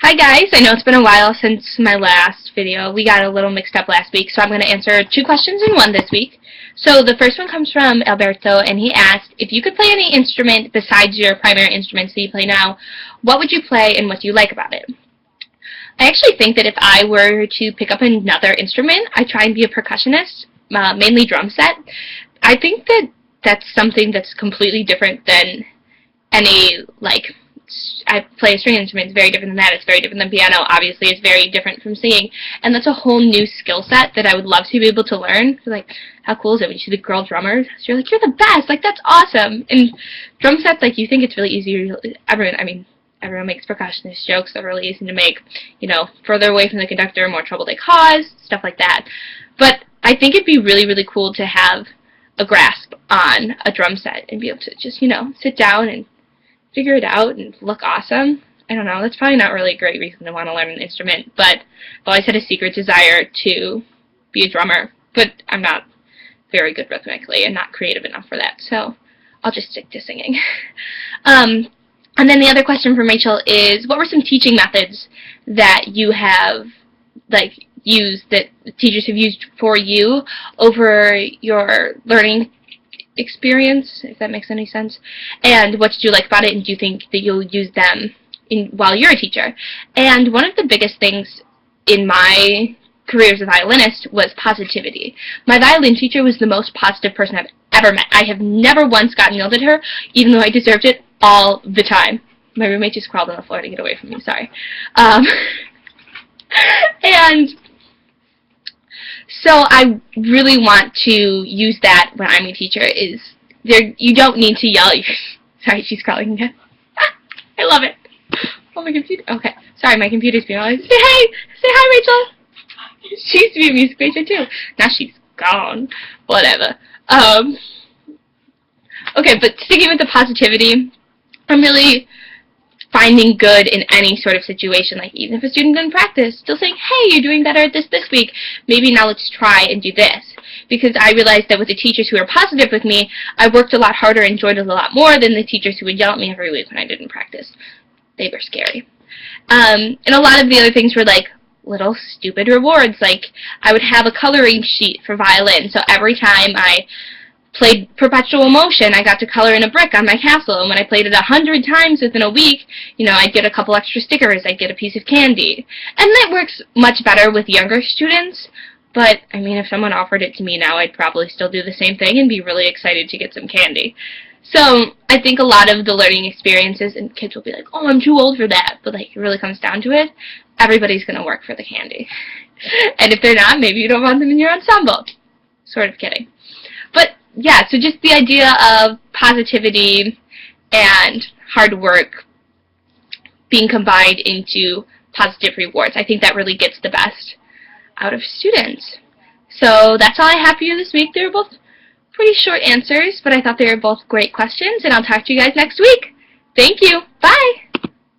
Hi guys, I know it's been a while since my last video. We got a little mixed up last week, so I'm going to answer 2 questions in one this week. So the first one comes from Alberto, and he asked, if you could play any instrument besides your primary instruments that you play now, what would you play and what do you like about it? I actually think that if I were to pick up another instrument, I'd try and be a percussionist, mainly drum set. I think that that's something that's completely different than any, I play a string instrument. It's very different than that. It's very different than piano. Obviously, it's very different from singing. And that's a whole new skill set that I would love to be able to learn. Like, how cool is it when you see the girl drummers? You're like, you're the best. Like, that's awesome. And drum sets, like, you think it's really easy. Everyone makes percussionist jokes. They're really easy to make. You know, further away from the conductor, more trouble they cause, stuff like that. But I think it'd be really, really cool to have a grasp on a drum set and be able to just, sit down and figure it out and look awesome. I don't know, that's probably not really a great reason to want to learn an instrument, but I've always had a secret desire to be a drummer, but I'm not very good rhythmically and not creative enough for that, so I'll just stick to singing. And then the other question from Rachel is, what were some teaching methods that you have used, that teachers have used for you over your learning experience, if that makes any sense, and what did you like about it, and do you think that you'll use them while you're a teacher? And one of the biggest things in my career as a violinist was positivity. My violin teacher was the most positive person I've ever met. I have never once gotten yelled at her, even though I deserved it all the time. My roommate just crawled on the floor to get away from me, sorry. And so I really want to use that when I'm a teacher. You don't need to yell. Sorry, she's crawling again. I love it. Oh, my computer. Okay. Sorry, my computer's being like, say hey! Say hi, Rachel! She used to be a music major, too. Now she's gone. Whatever. Okay, but sticking with the positivity, I'm really finding good in any sort of situation, like even if a student didn't practice, still saying, hey, you're doing better at this week, maybe now let's try and do this. Because I realized that with the teachers who were positive with me, I worked a lot harder and enjoyed it a lot more than the teachers who would yell at me every week when I didn't practice. They were scary. And a lot of the other things were like little stupid rewards, like I would have a coloring sheet for violin, so every time I played Perpetual Motion, I got to color in a brick on my castle, and when I played it 100 times within a week, I'd get a couple extra stickers, I'd get a piece of candy. And that works much better with younger students, but, if someone offered it to me now, I'd probably still do the same thing and be really excited to get some candy. So, I think a lot of the learning experiences, and kids will be like, oh, I'm too old for that, but, it really comes down to it, everybody's going to work for the candy. And if they're not, maybe you don't want them in your ensemble. Sort of kidding. But, yeah, so just the idea of positivity and hard work being combined into positive rewards. I think that really gets the best out of students. So that's all I have for you this week. They were both pretty short answers, but I thought they were both great questions, and I'll talk to you guys next week. Thank you. Bye!